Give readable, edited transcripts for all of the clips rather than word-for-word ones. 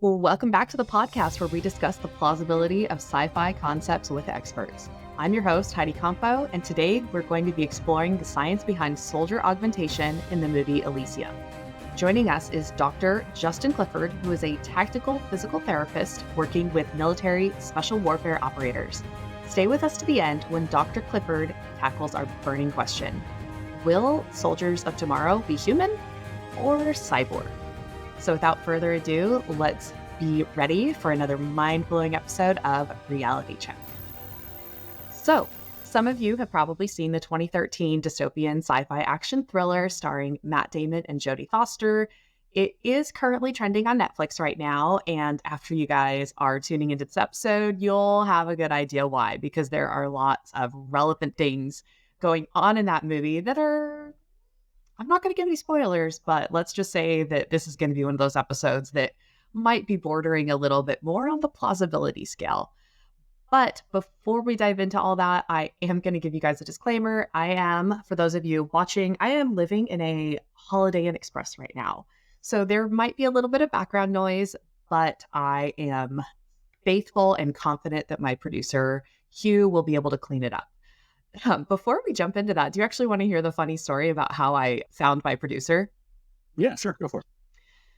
Well, welcome back to the podcast where we discuss the plausibility of sci-fi concepts with experts. I'm your host, Heidi Campo, and today we're going to be exploring the science behind soldier augmentation in the movie Elysium. Joining us is Dr. Justin Clifford, who is a tactical physical therapist working with military special warfare operators. Stay with us to the end when Dr. Clifford tackles our burning question. Will soldiers of tomorrow be human or cyborg? So without further ado, let's be ready for another mind-blowing episode of Reality Check. So, some of you have probably seen the 2013 dystopian sci-fi action thriller starring Matt Damon and Jodie Foster. It is currently trending on Netflix right now, and after you guys are tuning into this episode, you'll have a good idea why, because there are lots of relevant things going on in that movie that are... I'm not going to give any spoilers, but let's just say that this is going to be one of those episodes that might be bordering a little bit more on the plausibility scale. But before we dive into all that, I am going to give you guys a disclaimer. For those of you watching, I am living in a Holiday Inn Express right now. So there might be a little bit of background noise, but I am faithful and confident that my producer, Huw, will be able to clean it up. Before we jump into that, do you actually want to hear the funny story about how I found my producer? Yeah, sure. Go for it.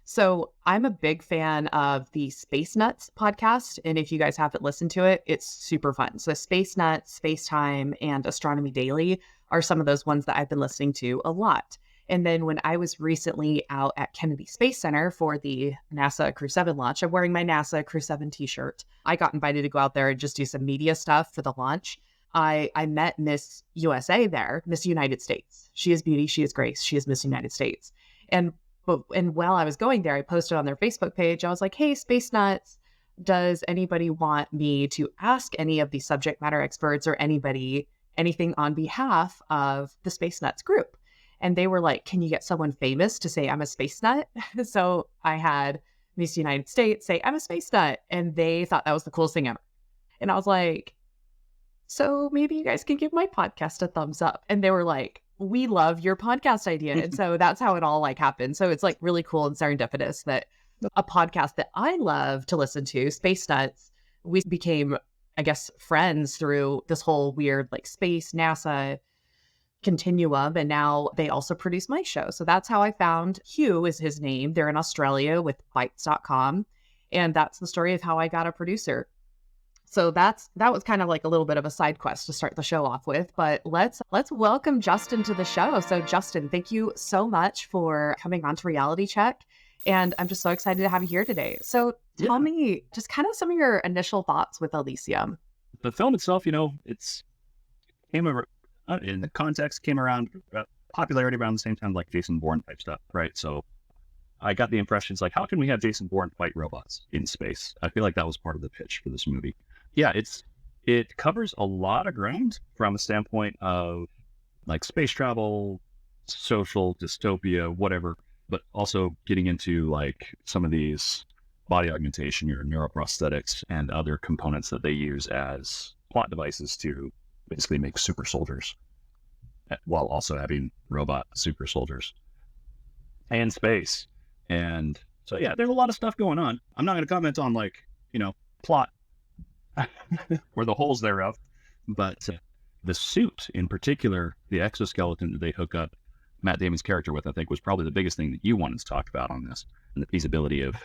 So I'm a big fan of the Space Nuts podcast. And if you guys haven't listened to it, it's super fun. So Space Nuts, Space Time, and Astronomy Daily are some of those ones that I've been listening to a lot. And then when I was recently out at Kennedy Space Center for the NASA Crew 7 launch, I'm wearing my NASA Crew 7 t-shirt. I got invited to go out there and just do some media stuff for the launch. I met Miss USA there, Miss United States. She is beauty, she is grace, she is Miss United States. And while I was going there, I posted on their Facebook page, I was like, hey, Space Nuts, does anybody want me to ask any of the subject matter experts or anybody anything on behalf of the Space Nuts group? And they were like, can you get someone famous to say I'm a space nut? So I had Miss United States say, I'm a space nut. And they thought that was the coolest thing ever. And I was like, so maybe you guys can give my podcast a thumbs up. And they were like, we love your podcast idea. And so that's how it all happened. So it's really cool and serendipitous that a podcast that I love to listen to, Space Nuts, we became, I guess, friends through this whole weird space NASA continuum. And now they also produce my show. So that's how I found Huw is his name. They're in Australia with Bytes.com. And that's the story of how I got a producer. So that was kind of a little bit of a side quest to start the show off with, but let's welcome Justin to the show. So Justin, thank you so much for coming on to Reality Check. And I'm just so excited to have you here today. So tell me just kind of some of your initial thoughts with Elysium. The film itself, it's came over in the context, came around popularity around the same time like Jason Bourne type stuff, right? So I got the impression it's how can we have Jason Bourne fight robots in space? I feel like that was part of the pitch for this movie. Yeah, it covers a lot of ground from a standpoint of space travel, social dystopia, whatever, but also getting into some of these body augmentation, your neuroprosthetics, and other components that they use as plot devices to basically make super soldiers, while also having robot super soldiers and space. And so, yeah, there's a lot of stuff going on. I'm not going to comment on plot or the holes thereof, but the suit in particular, the exoskeleton that they hook up Matt Damon's character with, I think was probably the biggest thing that you wanted to talk about on this, and the feasibility of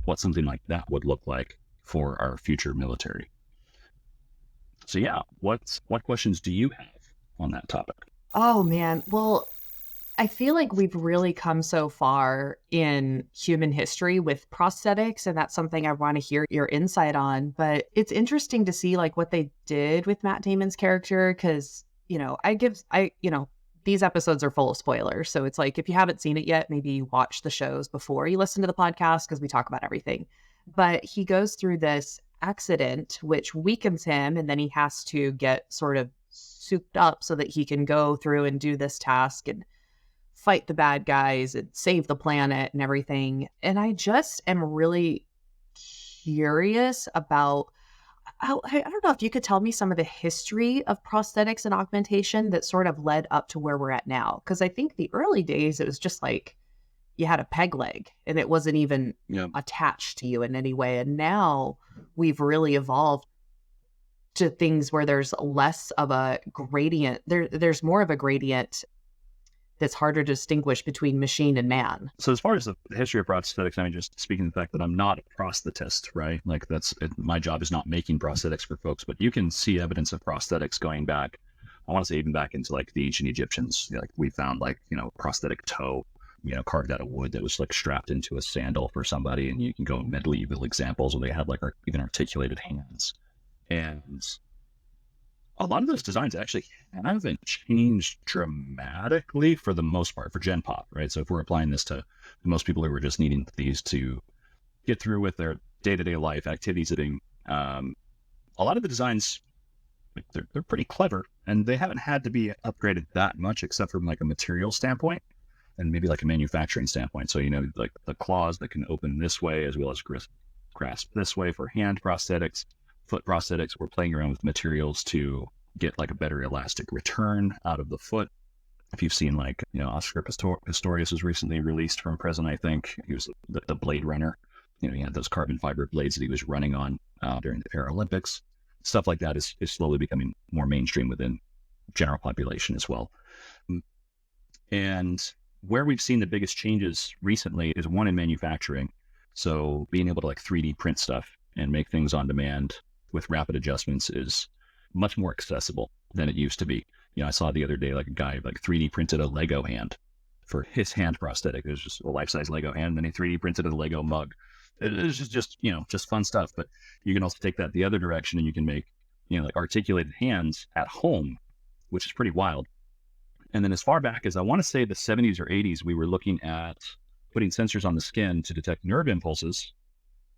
what something like that would look like for our future military. So yeah, what questions do you have on that topic? Oh man, well, I feel like we've really come so far in human history with prosthetics, and that's something I want to hear your insight on. But it's interesting to see what they did with Matt Damon's character, because these episodes are full of spoilers. So it's if you haven't seen it yet, maybe watch the shows before you listen to the podcast, because we talk about everything. But he goes through this accident which weakens him, and then he has to get sort of souped up so that he can go through and do this task and fight the bad guys and save the planet and everything. And I just am really curious about how, I don't know if you could tell me some of the history of prosthetics and augmentation that sort of led up to where we're at now. Because I think the early days, it was just you had a peg leg and it wasn't even attached to you in any way. And now we've really evolved to things where there's less of a gradient. There's more of a gradient that's harder to distinguish between machine and man. So as far as the history of prosthetics, I mean, just speaking of the fact that I'm not a prosthetist, right? Like my job is not making prosthetics for folks, but you can see evidence of prosthetics going back, I want to say even back into like the ancient Egyptians. Like we found like, prosthetic toe, carved out of wood that was like strapped into a sandal for somebody. And you can go medieval examples where they had like even articulated hands. And a lot of those designs actually haven't changed dramatically for the most part for Gen Pop, right? So if we're applying this to most people who are just needing these to get through with their day-to-day life activities, a lot of the designs, they're pretty clever, and they haven't had to be upgraded that much except from like a material standpoint and maybe like a manufacturing standpoint. So, like the claws that can open this way as well as grasp this way for hand prosthetics. Foot prosthetics, we're playing around with materials to get like a better elastic return out of the foot. If you've seen like, Oscar Pistorius was recently released from prison, I think. He was the Blade Runner. He had those carbon fiber blades that he was running on during the Paralympics. Stuff like that is slowly becoming more mainstream within general population as well. And where we've seen the biggest changes recently is one in manufacturing. So being able to like 3D print stuff and make things on demand with rapid adjustments is much more accessible than it used to be. I saw the other day like a guy like 3D printed a Lego hand for his hand prosthetic. It was just a life-size Lego hand, and then he 3D printed a Lego mug. It was just fun stuff. But you can also take that the other direction, and you can make like articulated hands at home, which is pretty wild. And then as far back as I want to say the 70s or 80s, we were looking at putting sensors on the skin to detect nerve impulses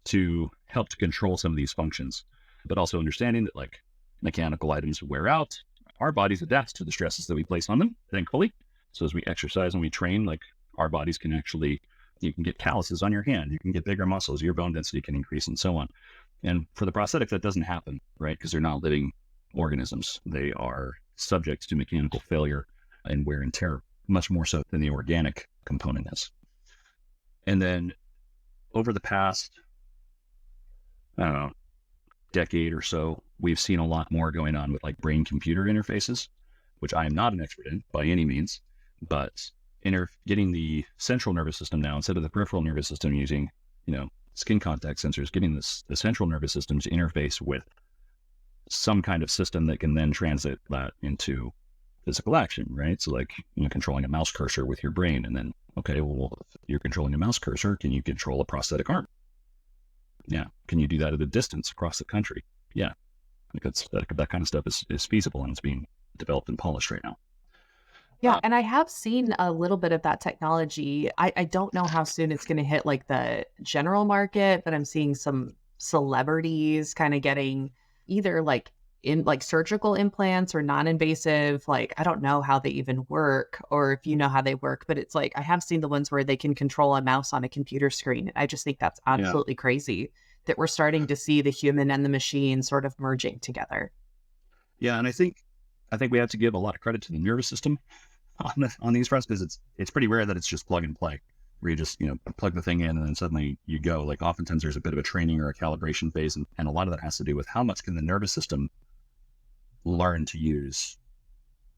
to help to control some of these functions, but also understanding that like mechanical items wear out. Our bodies adapt to the stresses that we place on them, thankfully. So as we exercise and we train, like our bodies can actually, you can get calluses on your hand, you can get bigger muscles, your bone density can increase and so on. And for the prosthetics, that doesn't happen, right? Because they're not living organisms. They are subject to mechanical failure and wear and tear, much more so than the organic component is. And then over the past, I don't know, decade or so, we've seen a lot more going on with like brain-computer interfaces, which I am not an expert in by any means, but getting the central nervous system now instead of the peripheral nervous system using, skin contact sensors, getting the central nervous system to interface with some kind of system that can then translate that into physical action, right? So like, controlling a mouse cursor with your brain, and then, okay, well, if you're controlling a mouse cursor, can you control a prosthetic arm? Yeah. Can you do that at a distance across the country? Yeah. Because that kind of stuff is feasible, and it's being developed and polished right now. Yeah, and I have seen a little bit of that technology. I don't know how soon it's going to hit like the general market, but I'm seeing some celebrities kind of getting either like in like surgical implants or non-invasive. Like, I don't know how they even work, or if you know how they work, but it's like I have seen the ones where they can control a mouse on a computer screen. I just think that's absolutely crazy that we're starting to see the human and the machine sort of merging together. Yeah, and I think we have to give a lot of credit to the nervous system on these fronts, because it's pretty rare that it's just plug and play, where you just plug the thing in and then suddenly you go. Like oftentimes there's a bit of a training or a calibration phase, and a lot of that has to do with how much can the nervous system learn to use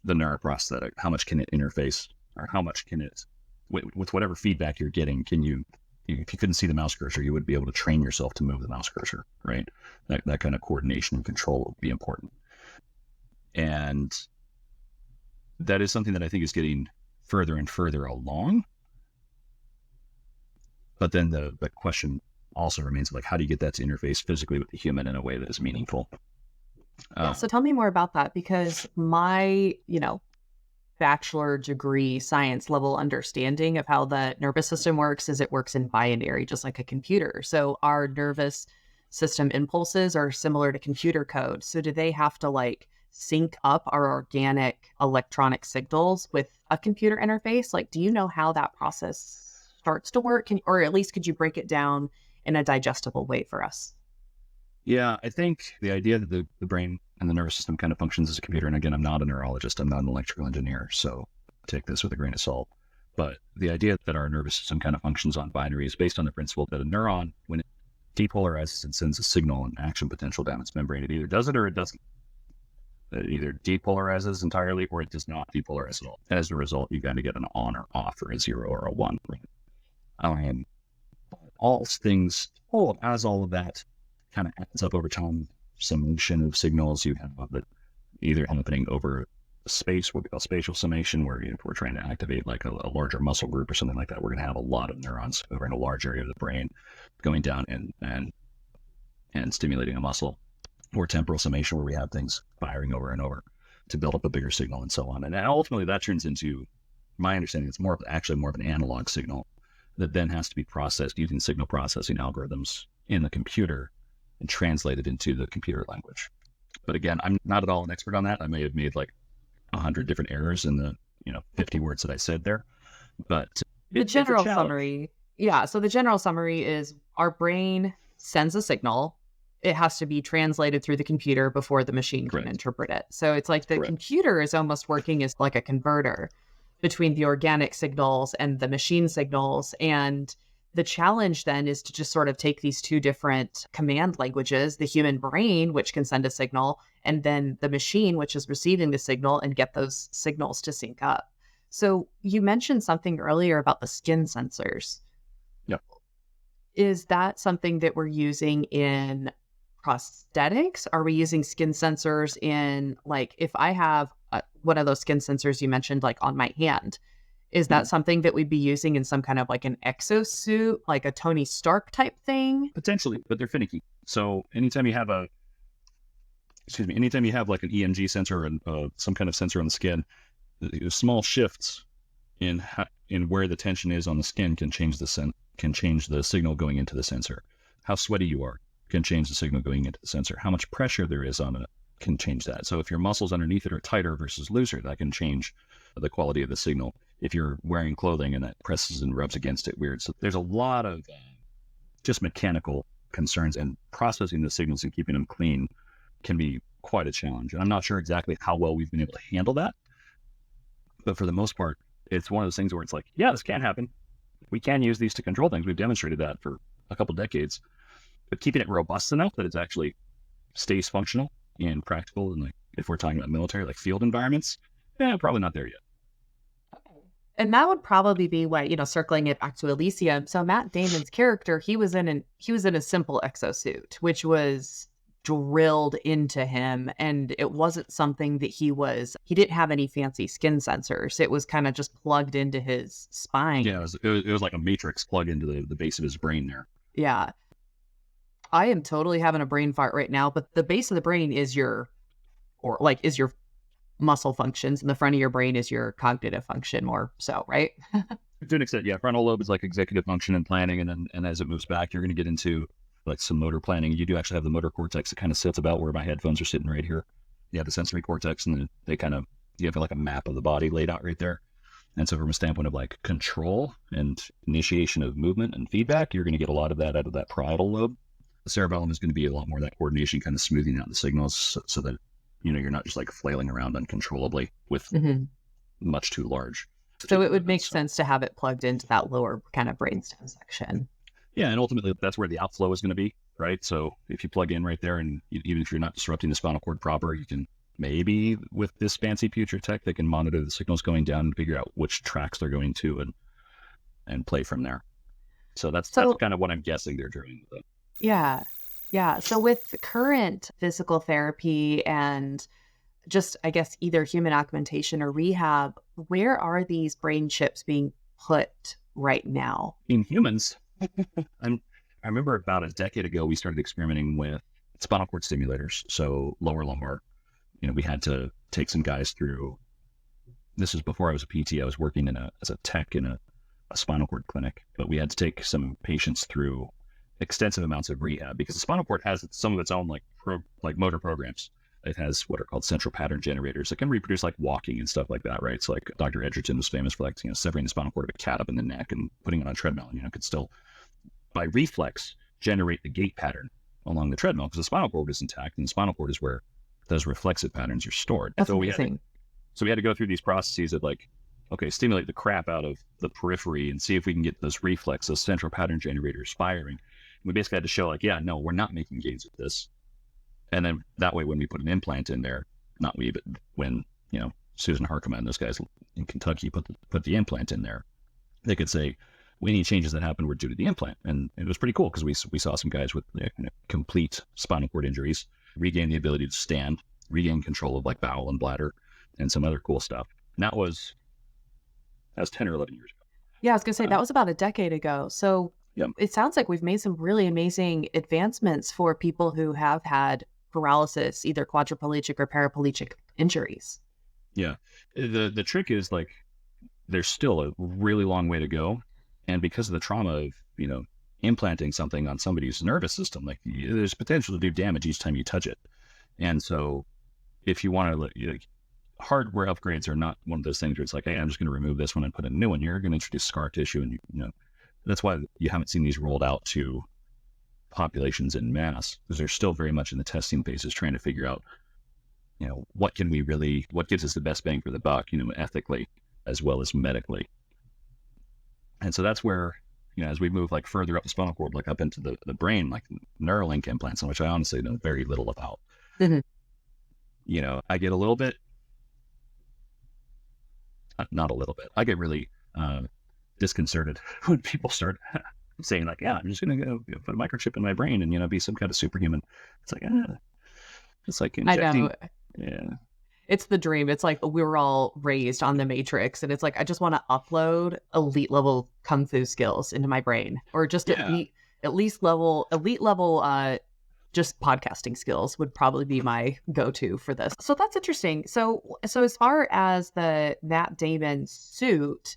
the neuroprosthetic, how much can it interface, or how much can it with whatever feedback you're getting. Can you, if you couldn't see the mouse cursor, you would be able to train yourself to move the mouse cursor, right? That kind of coordination and control would be important. And that is something that I think is getting further and further along. But then the question also remains, like, how do you get that to interface physically with the human in a way that is meaningful? So tell me more about that, because my, bachelor degree science level understanding of how the nervous system works is it works in binary, just like a computer. So our nervous system impulses are similar to computer code. So do they have to like sync up our organic electronic signals with a computer interface? Like, do you know how that process starts to work? Or at least could you break it down in a digestible way for us? Yeah, I think the idea that the brain and the nervous system kind of functions as a computer, and again, I'm not a neurologist, I'm not an electrical engineer, so take this with a grain of salt. But the idea that our nervous system kind of functions on binary is based on the principle that a neuron, when it depolarizes and sends a signal and action potential down its membrane, it either does it or it doesn't. It either depolarizes entirely or it does not depolarize at all. And as a result, you kind of get an on or off or a 0 or a 1. All things, as all of that kind of adds up over time, summation of signals you have that either happening over space, what we call spatial summation, where if we're trying to activate like a larger muscle group or something like that, we're going to have a lot of neurons over in a large area of the brain going down and stimulating a muscle, or temporal summation, where we have things firing over and over to build up a bigger signal and so on. And ultimately that turns into, my understanding, it's more of an analog signal that then has to be processed using signal processing algorithms in the computer and translated into the computer language. But again, I'm not at all an expert on that. I may have made like 100 different errors in the 50 words that I said there. But the general summary, so the general summary is our brain sends a signal. It has to be translated through the computer before the machine can interpret it. So it's like the computer is almost working as like a converter between the organic signals and the machine signals. And the challenge then is to just sort of take these two different command languages, the human brain, which can send a signal, and then the machine, which is receiving the signal, and get those signals to sync up. So you mentioned something earlier about the skin sensors. Yep. Is that something that we're using in prosthetics? Are we using skin sensors in, like, if I have one of those skin sensors you mentioned, like on my hand, is that something that we'd be using in some kind of like an exosuit, like a Tony Stark type thing? Potentially, but they're finicky. So anytime you have like an EMG sensor and some kind of sensor on the skin, small shifts in where the tension is on the skin can change the signal going into the sensor. How sweaty you are can change the signal going into the sensor. How much pressure there is on it can change that. So if your muscles underneath it are tighter versus looser, that can change the quality of the signal. If you're wearing clothing and that presses and rubs against it weird. So there's a lot of just mechanical concerns, and processing the signals and keeping them clean can be quite a challenge. And I'm not sure exactly how well we've been able to handle that. But for the most part, it's one of those things where it's like, yeah, this can happen. We can use these to control things. We've demonstrated that for a couple decades. But keeping it robust enough that it actually stays functional and practical, and like if we're talking about military, like field environments, probably not there yet. And that would probably be why, circling it back to Elysium. So Matt Damon's character, he was in a simple exosuit, which was drilled into him, and it wasn't something that he didn't have any fancy skin sensors. It was kind of just plugged into his spine. Yeah, it was like a matrix plug into the base of his brain there. Yeah. I am totally having a brain fart right now, but the base of the brain is your muscle functions, and the front of your brain is your cognitive function more so, right? To an extent, yeah. Frontal lobe is like executive function and planning, and as it moves back, you're going to get into like some motor planning. You do actually have the motor cortex that kind of sits about where my headphones are sitting right here. You have the sensory cortex, and then you have like a map of the body laid out right there. And so from a standpoint of like control and initiation of movement and feedback, you're going to get a lot of that out of that parietal lobe. The cerebellum is going to be a lot more of that coordination, kind of smoothing out the signals so that, you're not just like flailing around uncontrollably with much too large. So it would make sense to have it plugged into that lower kind of brainstem section. Yeah, and ultimately that's where the outflow is going to be, right? So if you plug in right there, and even if you're not disrupting the spinal cord proper, you can maybe with this fancy future tech, they can monitor the signals going down and figure out which tracks they're going to and play from there. So that's kind of what I'm guessing they're doing with it. Yeah. Yeah. So with current physical therapy and just, I guess, either human augmentation or rehab, where are these brain chips being put right now? In humans, I remember about a decade ago, we started experimenting with spinal cord stimulators. So lower lumbar, we had to take some guys through, this was before I was a PT, I was working as a tech in a spinal cord clinic, but we had to take some patients through extensive amounts of rehab because the spinal cord has some of its own like motor programs. It has what are called central pattern generators that can reproduce like walking and stuff like that, right? So like Dr. Edgerton was famous for like, severing the spinal cord of a cat up in the neck and putting it on a treadmill, and, could still by reflex generate the gait pattern along the treadmill because the spinal cord is intact, and the spinal cord is where those reflexive patterns are stored. That's amazing. So we had to go through these processes of like okay, stimulate the crap out of the periphery and see if we can get those reflex, those central pattern generators firing. We basically had to show like, yeah, no, we're not making gains with this. And then that way, when we put an implant in there, not we, but when, Susan Harkema and those guys in Kentucky put the implant in there, they could say, any changes that happened were due to the implant. And it was pretty cool because we saw some guys with complete spinal cord injuries regain the ability to stand, regain control of like bowel and bladder and some other cool stuff. And that was 10 or 11 years ago. Yeah, I was going to say that was about a decade ago. So It sounds like we've made some really amazing advancements for people who have had paralysis, either quadriplegic or paraplegic injuries. Yeah. The trick is like, there's still a really long way to go. And because of the trauma of, implanting something on somebody's nervous system, like there's potential to do damage each time you touch it. And so if you want to, hardware upgrades are not one of those things where it's like, hey, I'm just going to remove this one and put in a new one. You're going to introduce scar tissue, and that's why you haven't seen these rolled out to populations in mass, because they're still very much in the testing phases, trying to figure out, what gives us the best bang for the buck, ethically as well as medically. And so that's where, as we move like further up the spinal cord, like up into the brain, like Neuralink implants, on which I honestly know very little about. Mm-hmm. I get a little bit, not a little bit, I get really disconcerted when people start saying like, yeah, I'm just going to go put a microchip in my brain and, be some kind of superhuman. It's like, it's like injecting. I know. Yeah. It's the dream. It's like we were all raised on the Matrix, and it's like I just want to upload elite level kung fu skills into my brain, or just elite level just podcasting skills would probably be my go-to for this. So that's interesting. So as far as the Matt Damon suit,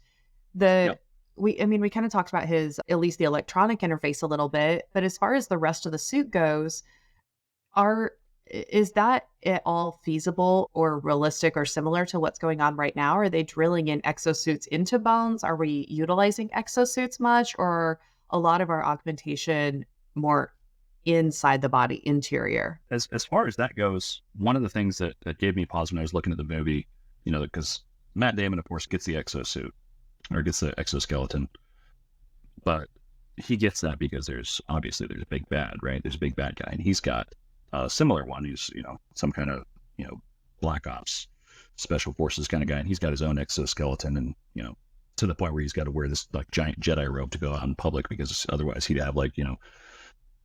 we kind of talked about at least the electronic interface a little bit, but as far as the rest of the suit goes, is that at all feasible or realistic or similar to what's going on right now? Are they drilling in exosuits into bones? Are we utilizing exosuits much, or a lot of our augmentation more inside the body, interior? As far as that goes, one of the things that gave me pause when I was looking at the movie, because Matt Damon, of course, gets the exosuit or gets the exoskeleton, but he gets that because there's a big bad, right? There's a big bad guy, and he's got a similar one. He's, some kind of, Black Ops, Special Forces kind of guy, and he's got his own exoskeleton, and, to the point where he's got to wear this like giant Jedi robe to go out in public, because otherwise he'd have like,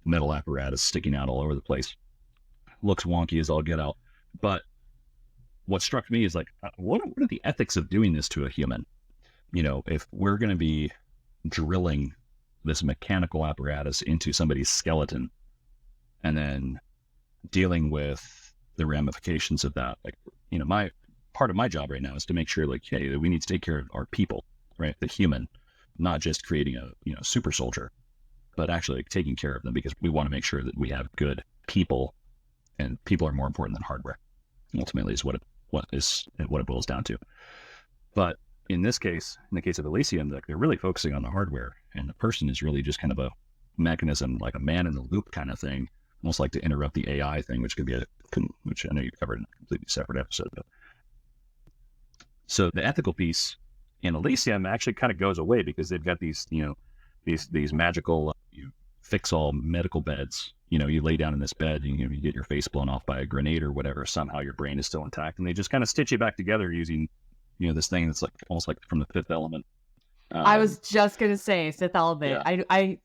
metal apparatus sticking out all over the place. Looks wonky as all get out. But what struck me is like, what are the ethics of doing this to a human? If we're going to be drilling this mechanical apparatus into somebody's skeleton and then dealing with the ramifications of that, like, my part of my job right now is to make sure like, hey, we need to take care of our people, right? The human, not just creating a, super soldier, but actually like, taking care of them, because we want to make sure that we have good people, and people are more important than hardware. Ultimately is what it boils down to. But in this case, in the case of Elysium, like they're really focusing on the hardware, and the person is really just kind of a mechanism, like a man in the loop kind of thing, almost like to interrupt the AI thing, which could be which I know you covered in a completely separate episode. But so the ethical piece in Elysium actually kind of goes away, because they've got these, these magical fix all medical beds. You lay down in this bed, and you get your face blown off by a grenade or whatever. Somehow your brain is still intact, and they just kind of stitch you back together using, this thing that's like almost like from the Fifth Element. I was just gonna say Fifth Element. Yeah. I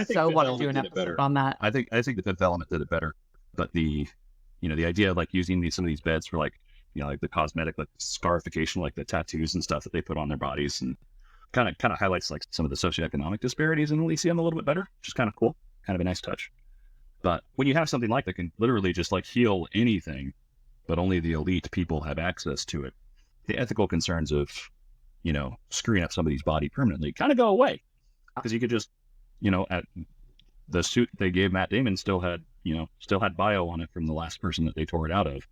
so want to do an episode episode on that. I think the Fifth Element did it better, but the idea of like using some of these beds for like, like the cosmetic, like scarification, like the tattoos and stuff that they put on their bodies, and kind of highlights like some of the socioeconomic disparities in Elysium a little bit better, which is kind of cool, kind of a nice touch. But when you have something like that can literally just like heal anything, but only the elite people have access to it, the ethical concerns of, screwing up somebody's body permanently kind of go away, because you could just, at the suit they gave Matt Damon still had bio on it from the last person that they tore it out of.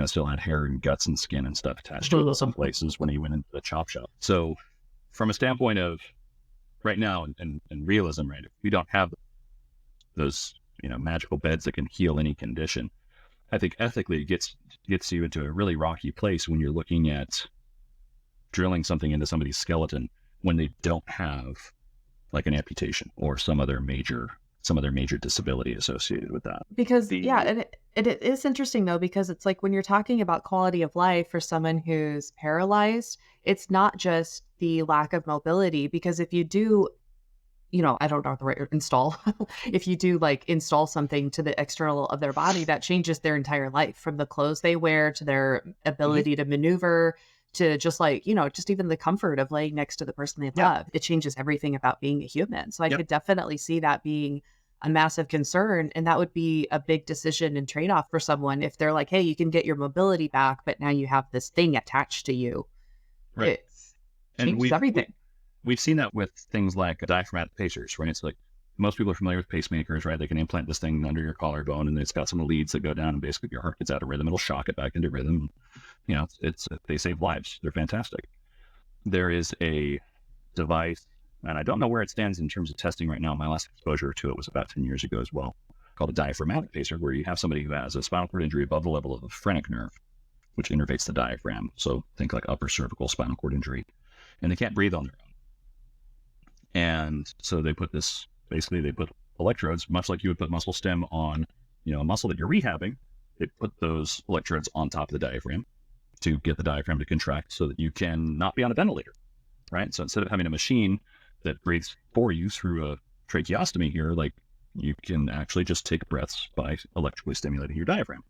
Still had hair and guts and skin and stuff attached to it in some places when he went into the chop shop. So from a standpoint of right now and realism, right, if we don't have those, magical beds that can heal any condition, I think ethically it gets you into a really rocky place when you're looking at drilling something into somebody's skeleton when they don't have like an amputation or some other major disability associated with that. Because and it is interesting though, because it's like when you're talking about quality of life for someone who's paralyzed, it's not just the lack of mobility, because if you do, I don't know the right install. If you do like install something to the external of their body, that changes their entire life, from the clothes they wear to their ability to maneuver to just like, just even the comfort of laying next to the person they love. It changes everything about being a human. So I could definitely see that being a massive concern. And that would be a big decision and trade-off for someone if they're like, hey, you can get your mobility back, but now you have this thing attached to you. Right. It changes everything. We've seen that with things like diaphragmatic pacers, right? It's like most people are familiar with pacemakers, right? They can implant this thing under your collarbone, and it's got some leads that go down, and basically your heart gets out of rhythm. It'll shock it back into rhythm. They save lives. They're fantastic. There is a device, and I don't know where it stands in terms of testing right now. My last exposure to it was about 10 years ago as well, called a diaphragmatic pacer, where you have somebody who has a spinal cord injury above the level of the phrenic nerve, which innervates the diaphragm. So think like upper cervical spinal cord injury, and they can't breathe on their own. And so they put electrodes, much like you would put muscle stem on, a muscle that you're rehabbing. They put those electrodes on top of the diaphragm to get the diaphragm to contract so that you can not be on a ventilator, right? So instead of having a machine that breathes for you through a tracheostomy here, like you can actually just take breaths by electrically stimulating your diaphragm.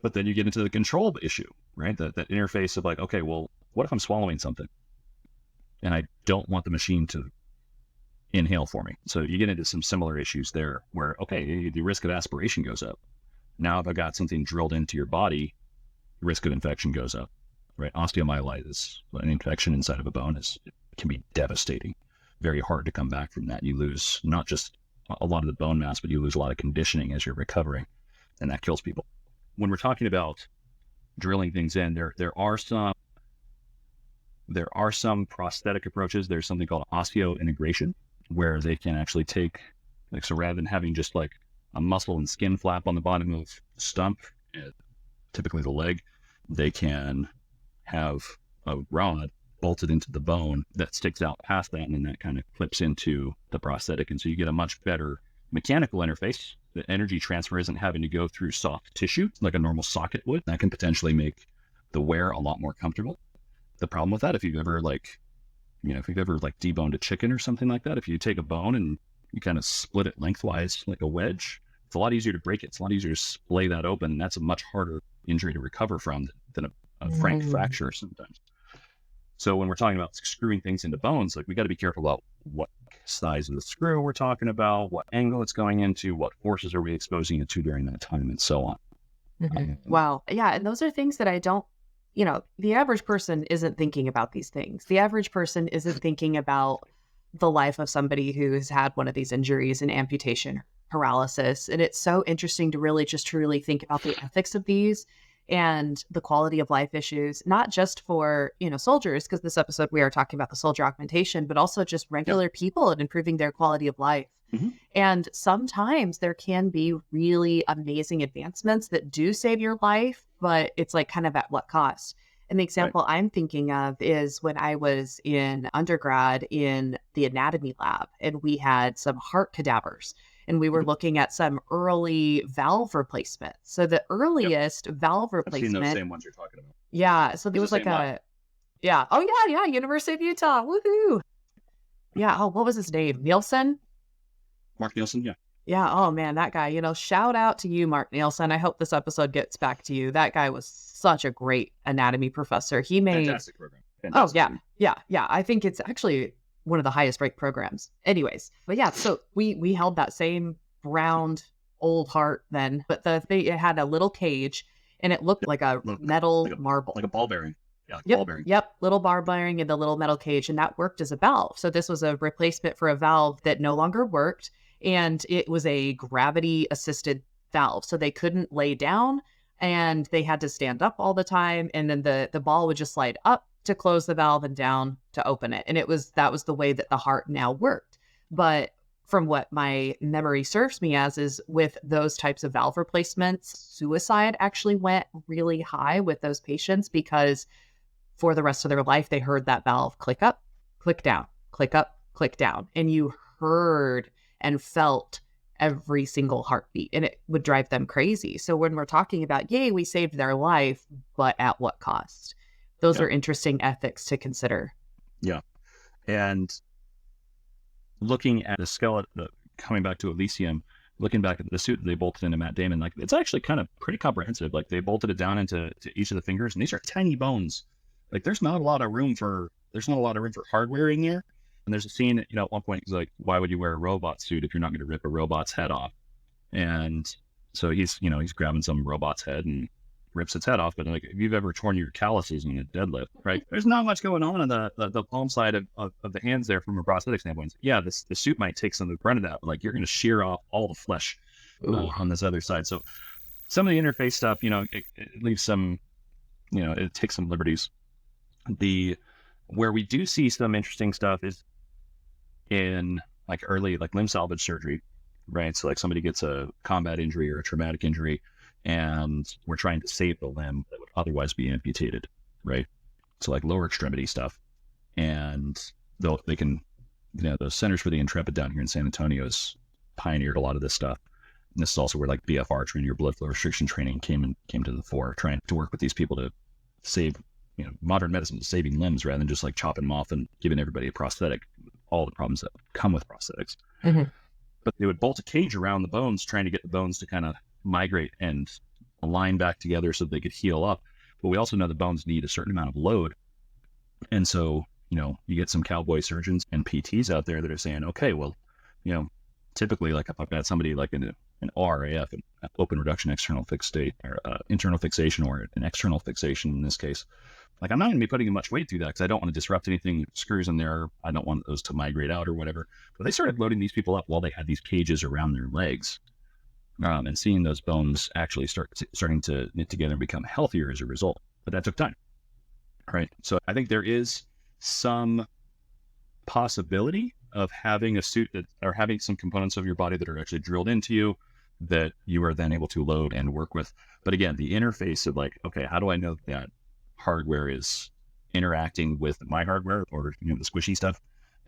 But then you get into the control issue, right? That interface of like, okay, well, what if I'm swallowing something and I don't want the machine to inhale for me? So you get into some similar issues there where, okay, the risk of aspiration goes up. Now, if I got something drilled into your body, the risk of infection goes up, right? Osteomyelitis, an infection inside of a bone, can be devastating. Very hard to come back from that. You lose not just a lot of the bone mass, but you lose a lot of conditioning as you're recovering, and that kills people. When we're talking about drilling things in, there are some prosthetic approaches. There's something called osseointegration, where they can actually take, so rather than having just like a muscle and skin flap on the bottom of the stump, typically the leg, they can have a rod bolted into the bone that sticks out past that, and then that kind of clips into the prosthetic. And so you get a much better mechanical interface. The energy transfer isn't having to go through soft tissue like a normal socket would. That can potentially make the wear a lot more comfortable. The problem with that, if you've ever deboned a chicken or something like that, if you take a bone and you kind of split it lengthwise like a wedge, it's a lot easier to break it. It's a lot easier to splay that open. And that's a much harder injury to recover from than a frank fracture sometimes. So when we're talking about screwing things into bones, like we got to be careful about what size of the screw we're talking about, what angle it's going into, what forces are we exposing it to during that time, and so on. Wow. Yeah. And those are things that I don't, the average person isn't thinking about these things. The average person isn't thinking about the life of somebody who has had one of these injuries, an amputation, paralysis. And it's so interesting to really just truly think about the ethics of these and the quality of life issues, not just for, soldiers, because this episode we are talking about the soldier augmentation, but also just regular people and improving their quality of life. And sometimes there can be really amazing advancements that do save your life, but it's like kind of at what cost? And the example I'm thinking of is when I was in undergrad in the anatomy lab, and we had some heart cadavers, and we were looking at some early valve replacement. So the earliest valve replacement. I've seen those same ones you're talking about. Yeah. So there was like Oh yeah. University of Utah. Woohoo. Yeah. Oh, what was his name? Nielsen? Mark Nielsen. Yeah. Yeah. Oh man, that guy, shout out to you, Mark Nielsen. I hope this episode gets back to you. That guy was such a great anatomy professor. He made fantastic program. Fantastic. Oh yeah. I think it's actually one of the highest ranked programs. Anyways, but yeah, so we held that same round old heart then, but it had a little cage, and it looked like a metal marble. Like a ball bearing. Yeah, yep, ball bearing. Yep, little ball bearing in the little metal cage, and that worked as a valve. So this was a replacement for a valve that no longer worked, and it was a gravity-assisted valve. So they couldn't lay down, and they had to stand up all the time, and then the ball would just slide up to close the valve and down to open it. And that was the way that the heart now worked. But from what my memory serves me as is with those types of valve replacements, suicide actually went really high with those patients because for the rest of their life, they heard that valve click up, click down, click up, click down. And you heard and felt every single heartbeat, and it would drive them crazy. So when we're talking about, yay, we saved their life, but at what cost? Those are interesting ethics to consider. Yeah. And looking at the skeleton, coming back to Elysium, looking back at the suit that they bolted into Matt Damon, like it's actually kind of pretty comprehensive. Like they bolted it down into each of the fingers, and these are tiny bones. Like there's not a lot of room for hardware in here. And there's a scene, at one point he's like, why would you wear a robot suit if you're not going to rip a robot's head off? And so he's grabbing some robot's head and rips its head off. But like, if you've ever torn your calluses in a deadlift, right? There's not much going on the palm side of the hands there from a prosthetic standpoint. Yeah, the suit might take some of the brunt of that, but like you're going to shear off all the flesh on this other side. So some of the interface stuff, it leaves some, it takes some liberties. Where we do see some interesting stuff is in like early like limb salvage surgery, right? So like somebody gets a combat injury or a traumatic injury, and we're trying to save the limb that would otherwise be amputated, right? So like lower extremity stuff, and they can, the Centers for the Intrepid down here in San Antonio has pioneered a lot of this stuff. And this is also where like BFR training, your blood flow restriction training, came to the fore, trying to work with these people to save, modern medicine is saving limbs rather than just like chopping them off and giving everybody a prosthetic, all the problems that come with prosthetics. Mm-hmm. But they would bolt a cage around the bones, trying to get the bones to kind of migrate and align back together so they could heal up. But we also know the bones need a certain amount of load. And so, you get some cowboy surgeons and PTs out there that are saying, okay, well, typically like if I've got somebody like an ORAF, an open reduction external fixed state, or internal fixation, or an external fixation in this case, like I'm not going to be putting much weight through that because I don't want to disrupt anything, screws in there. I don't want those to migrate out or whatever. But they started loading these people up while they had these cages around their legs, and seeing those bones actually starting to knit together and become healthier as a result. But that took time, right? So I think there is some possibility of having a suit that, or having some components of your body that are actually drilled into you that you are then able to load and work with. But again, the interface of like, okay, how do I know that hardware is interacting with my hardware, or the squishy stuff?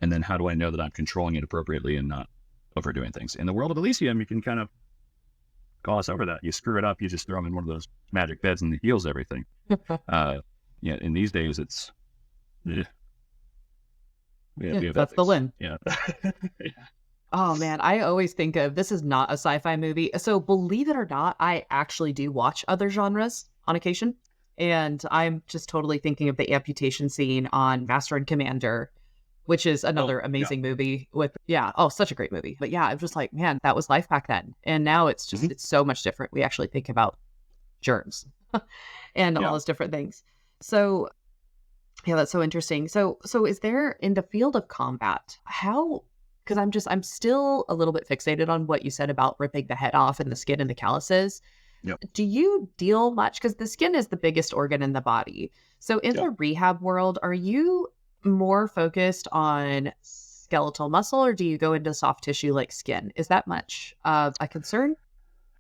And then how do I know that I'm controlling it appropriately and not overdoing things? In the world of Elysium, you can kind of gloss over that. You screw it up, you just throw them in one of those magic beds and it heals everything. In these days, it's that's the limb. Yeah. Oh man, I always think of, this is not a sci-fi movie. So believe it or not, I actually do watch other genres on occasion. And I'm just totally thinking of the amputation scene on Master and Commander, which is another amazing movie with, such a great movie. But yeah, I'm just like, man, that was life back then. And now it's just, it's so much different. We actually think about germs and all those different things. So yeah, that's so interesting. So is there, in the field of combat, because I'm still a little bit fixated on what you said about ripping the head off and the skin and the calluses. Yep. Do you deal much? Because the skin is the biggest organ in the body. So in the rehab world, are you more focused on skeletal muscle, or do you go into soft tissue like skin? Is that much of a concern?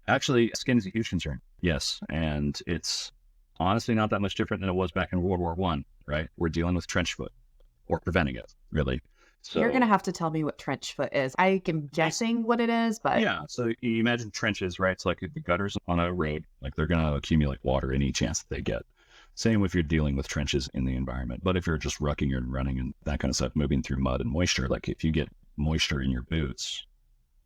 Actually, skin is a huge concern. Yes. And it's honestly not that much different than it was back in World War I, right? We're dealing with trench foot, or preventing it, really. So you're going to have to tell me what trench foot is. I am guessing what it is, but... Yeah, so you imagine trenches, right? It's like the gutters on a road, like they're going to accumulate water any chance that they get. Same if you're dealing with trenches in the environment. But if you're just rucking and running and that kind of stuff, moving through mud and moisture, like if you get moisture in your boots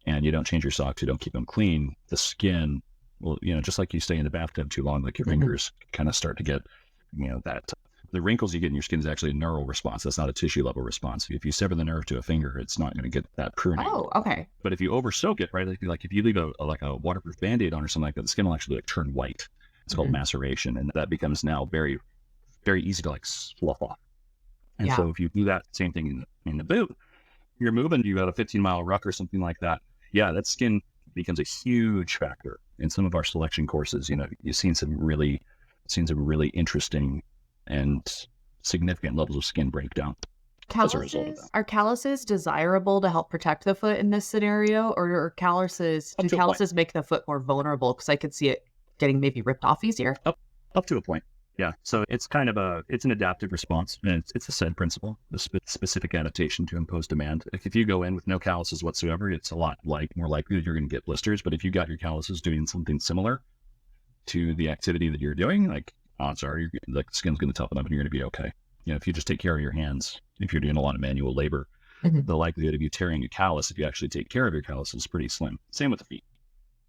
and you don't change your socks, you don't keep them clean, the skin will, just like you stay in the bathtub too long, like your fingers kind of start to get, that... The wrinkles you get in your skin is actually a neural response. That's not a tissue level response. If you sever the nerve to a finger, it's not going to get that pruning. Oh, okay. But if you over soak it, right? Like if you leave a waterproof Band-Aid on or something like that, the skin will actually like turn white. It's called maceration, and that becomes now very, very easy to like slough off. And so if you do that same thing in the boot, you're moving, you got a 15-mile ruck or something like that. Yeah, that skin becomes a huge factor in some of our selection courses. You've seen some really interesting and significant levels of skin breakdown. Are calluses desirable to help protect the foot in this scenario, or do calluses make the foot more vulnerable? Because I could see it getting maybe ripped off easier. Up to a point. Yeah. So it's kind of it's an adaptive response, and it's a SAID principle, the specific adaptation to impose demand. If you go in with no calluses whatsoever, it's a lot more likely that you're going to get blisters. But if you got your calluses doing something similar to the activity that you're doing, like odds are the skin's going to toughen up and you're going to be okay. If you just take care of your hands, if you're doing a lot of manual labor, the likelihood of you tearing a callus, if you actually take care of your callus, is pretty slim. Same with the feet.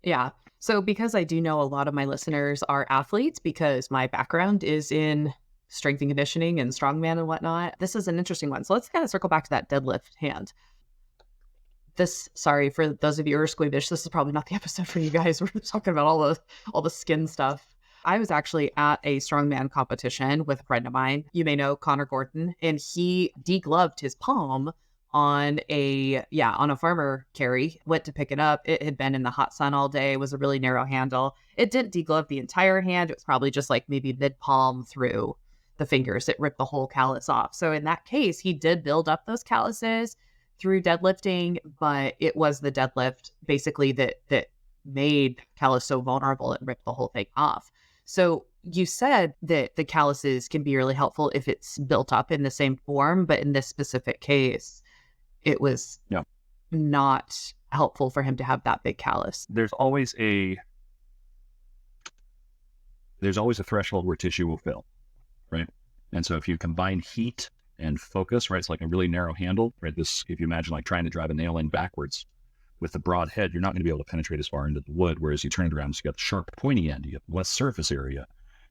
Yeah. So because I do know a lot of my listeners are athletes, because my background is in strength and conditioning and strongman and whatnot, this is an interesting one. So let's kind of circle back to that deadlift hand. Sorry for those of you who are squeamish, this is probably not the episode for you guys. We're talking about all the skin stuff. I was actually at a strongman competition with a friend of mine. You may know Connor Gordon, and he degloved his palm on a farmer carry. Went to pick it up. It had been in the hot sun all day. It was a really narrow handle. It didn't deglove the entire hand. It was probably just like maybe mid palm through the fingers. It ripped the whole callus off. So in that case, he did build up those calluses through deadlifting, but it was the deadlift basically that made callus so vulnerable and ripped the whole thing off. So you said that the calluses can be really helpful if it's built up in the same form, but in this specific case, it was not helpful for him to have that big callus. There's always a threshold where tissue will fail, right? And so if you combine heat and focus, right, it's like a really narrow handle, right? If you imagine like trying to drive a nail in backwards with the broad head, you're not going to be able to penetrate as far into the wood. Whereas you turn it around, so you got the sharp pointy end, you have less surface area.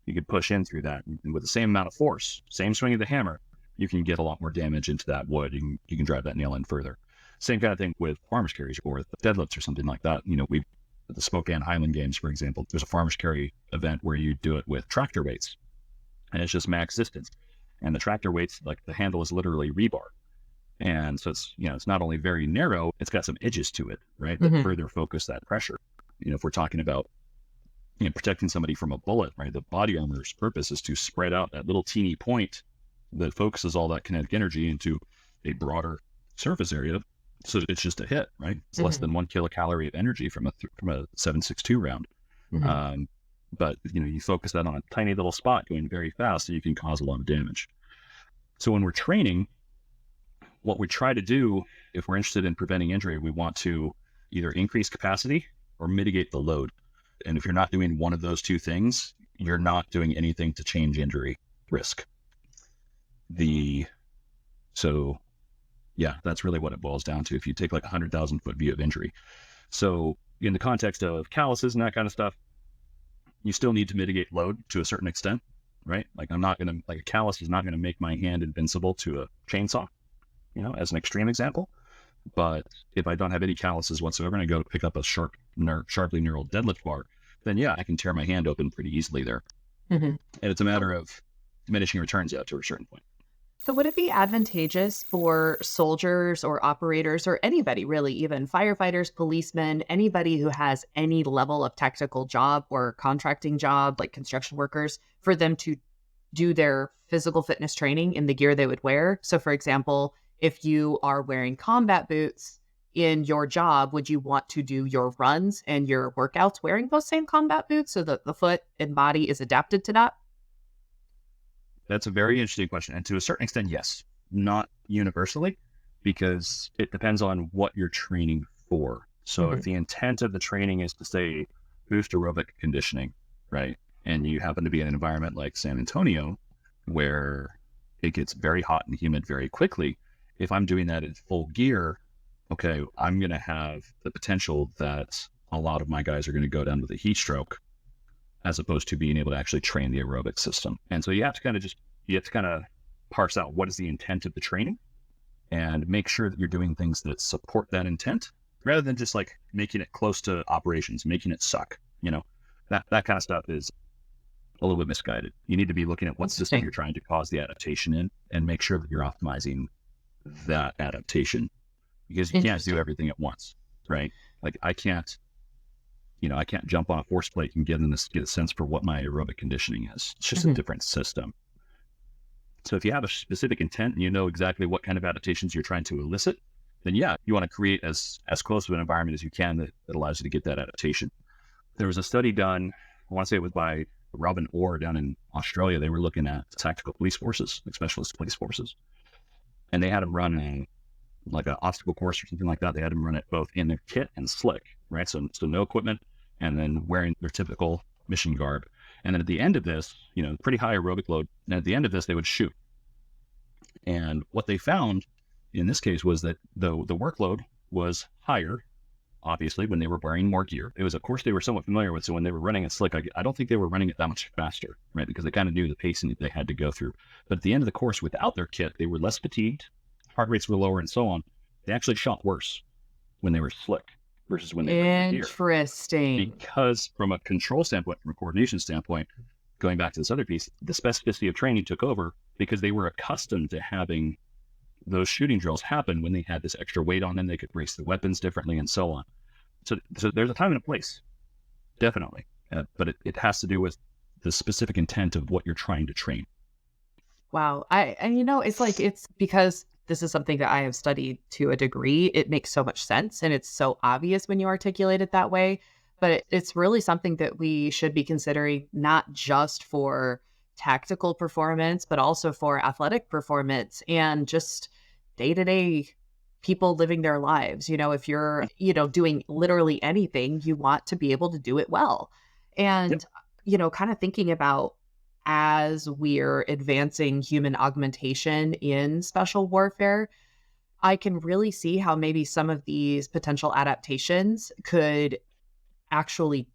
You could push in through that, and with the same amount of force, same swing of the hammer, you can get a lot more damage into that wood. You can drive that nail in further. Same kind of thing with farmer's carries or with deadlifts or something like that. At the Spokane Highland Games, for example, there's a farmer's carry event where you do it with tractor weights, and it's just max distance. And the tractor weights, like the handle is literally rebar. And so it's not only very narrow, it's got some edges to it, right? That further focus that pressure. If we're talking about, protecting somebody from a bullet, right? The body armor's purpose is to spread out that little teeny point that focuses all that kinetic energy into a broader surface area. So it's just a hit, right? It's less than 1 kilocalorie of energy from a 7.62 round. But you focus that on a tiny little spot going very fast, so you can cause a lot of damage. So when we're training, what we try to do, if we're interested in preventing injury, we want to either increase capacity or mitigate the load. And if you're not doing one of those two things, you're not doing anything to change injury risk. That's really what it boils down to. If you take like 100,000 foot view of injury. So in the context of calluses and that kind of stuff, you still need to mitigate load to a certain extent, right? Like a callus is not going to make my hand invincible to a chainsaw, as an extreme example. But if I don't have any calluses whatsoever and I go pick up a sharply knurled deadlift bar, then I can tear my hand open pretty easily there. And it's a matter of diminishing returns to a certain point. So would it be advantageous for soldiers or operators or anybody really, even firefighters, policemen, anybody who has any level of technical job or contracting job, like construction workers, for them to do their physical fitness training in the gear they would wear? So for example, if you are wearing combat boots in your job, would you want to do your runs and your workouts wearing those same combat boots so that the foot and body is adapted to that? That's a very interesting question. And to a certain extent, yes, not universally, because it depends on what you're training for. So if the intent of the training is to say boost aerobic conditioning, right? And you happen to be in an environment like San Antonio, where it gets very hot and humid very quickly. If I'm doing that in full gear, okay, I'm going to have the potential that a lot of my guys are going to go down with a heat stroke, as opposed to being able to actually train the aerobic system. And so you have to kind of parse out what is the intent of the training and make sure that you're doing things that support that intent, rather than just like making it close to operations, making it suck. That kind of stuff is a little bit misguided. You need to be looking at what system you're trying to cause the adaptation in and make sure that you're optimizing that adaptation, because you can't do everything at once, right? Like I can't jump on a force plate and get a sense for what my aerobic conditioning is. It's just a different system. So if you have a specific intent and you know exactly what kind of adaptations you're trying to elicit, then you want to create as close of an environment as you can that allows you to get that adaptation. There was a study done, I want to say it was by Robin Orr down in Australia, they were looking at tactical police forces, like specialist police forces. And they had them run like an obstacle course or something like that. They had them run it both in their kit and slick, right? So no equipment, and then wearing their typical mission garb. And then at the end of this, pretty high aerobic load. And at the end of this, they would shoot. And what they found in this case was that the workload was higher, obviously, when they were wearing more gear. It was a course they were somewhat familiar with. So when they were running it slick, I don't think they were running it that much faster, right? Because they kind of knew the pacing that they had to go through. But at the end of the course, without their kit, they were less fatigued, heart rates were lower, and so on. They actually shot worse when they were slick versus when they were in gear. Interesting. Because from a control standpoint, from a coordination standpoint, going back to this other piece, the specificity of training took over because they were accustomed to having those shooting drills happen when they had this extra weight on them. They could brace the weapons differently and so on. So there's a time and a place, definitely. But it has to do with the specific intent of what you're trying to train. Wow. It's because this is something that I have studied to a degree. It makes so much sense, and it's so obvious when you articulate it that way. But it's really something that we should be considering, not just for tactical performance, but also for athletic performance and just day-to-day people living their lives. If you're, doing literally anything, you want to be able to do it well. And, kind of thinking about as we're advancing human augmentation in special warfare, I can really see how maybe some of these potential adaptations could actually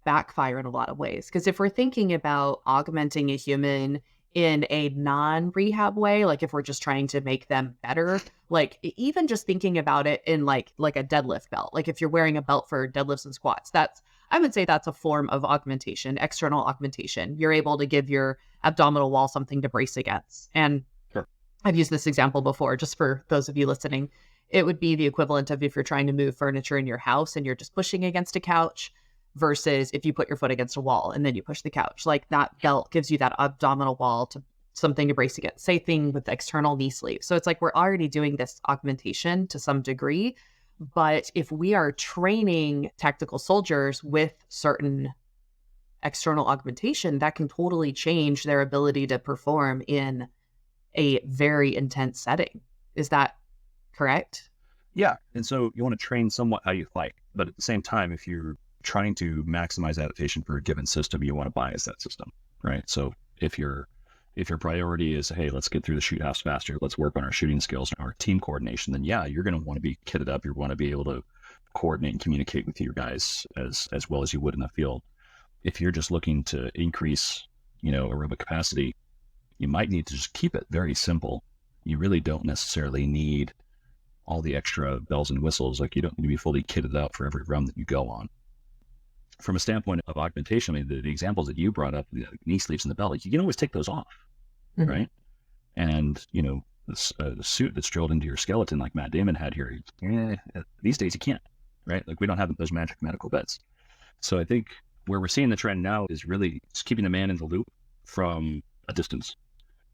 backfire in a lot of ways. Because if we're thinking about augmenting a human in a non-rehab way, like if we're just trying to make them better, like even just thinking about it in like a deadlift belt, like if you're wearing a belt for deadlifts and squats, I would say that's a form of augmentation, external augmentation. You're able to give your abdominal wall something to brace against. And sure. I've used this example before, just for those of you listening. It would be the equivalent of if you're trying to move furniture in your house and you're just pushing against a couch versus if you put your foot against a wall and then you push the couch. Like that belt gives you that abdominal wall to something to brace against. Same thing with the external knee sleeve. So it's like we're already doing this augmentation to some degree. But if we are training tactical soldiers with certain external augmentation, that can totally change their ability to perform in a very intense setting. Is that correct? Yeah. And so you want to train somewhat how you fight. But at the same time, if you're trying to maximize adaptation for a given system, you want to bias that system, right? So if your priority is, hey, let's get through the shoot house faster, let's work on our shooting skills and our team coordination, then yeah, you're going to want to be kitted up. You want to be able to coordinate and communicate with your guys as well as you would in the field. If you're just looking to increase, aerobic capacity, you might need to just keep it very simple. You really don't necessarily need all the extra bells and whistles. Like you don't need to be fully kitted up for every run that you go on. From a standpoint of augmentation, I mean, the examples that you brought up, the knee sleeves and the belt, like, you can always take those off, right? And, the suit that's drilled into your skeleton like Matt Damon had here, these days you can't, right? Like we don't have those magic medical beds. So I think where we're seeing the trend now is really just keeping a man in the loop from a distance.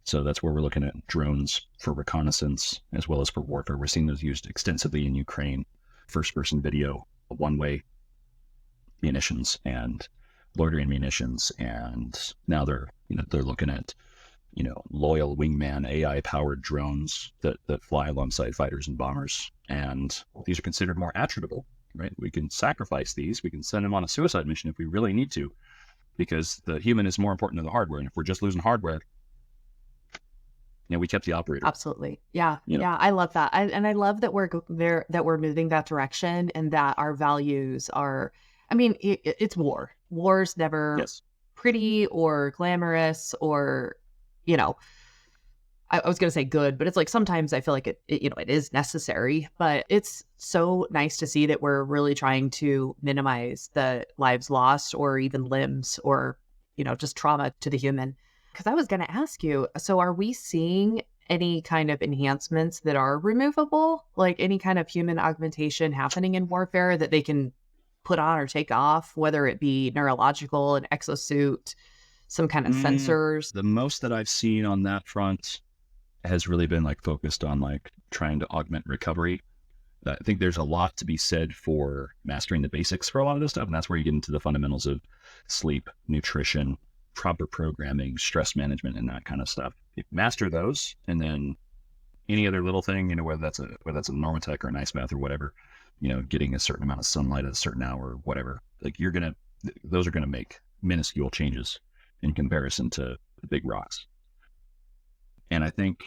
So that's where we're looking at drones for reconnaissance as well as for warfare. We're seeing those used extensively in Ukraine, first-person video, one-way munitions and loitering munitions, and now they're looking at loyal wingman AI powered drones that fly alongside fighters and bombers, and these are considered more attributable, right? We can sacrifice these, we can send them on a suicide mission if we really need to, because the human is more important than the hardware, and if we're just losing hardware, we kept the operator. Absolutely. Yeah. Yeah. I love that. I love that we're there, that we're moving that direction, and that our values are, it's war. War's never pretty or glamorous or, I was going to say good, but it's like sometimes I feel like it is necessary, but it's so nice to see that we're really trying to minimize the lives lost or even limbs or, just trauma to the human. Because I was going to ask you, so are we seeing any kind of enhancements that are removable, like any kind of human augmentation happening in warfare that they can put on or take off, whether it be neurological, an exosuit, some kind of sensors? The most that I've seen on that front has really been like focused on like trying to augment recovery. I think there's a lot to be said for mastering the basics for a lot of this stuff, and that's where you get into the fundamentals of sleep, nutrition, proper programming, stress management, and that kind of stuff. You master those, and then any other little thing, whether that's a Normatec or an ice bath or whatever, getting a certain amount of sunlight at a certain hour or whatever, like those are gonna make minuscule changes in comparison to the big rocks. And I think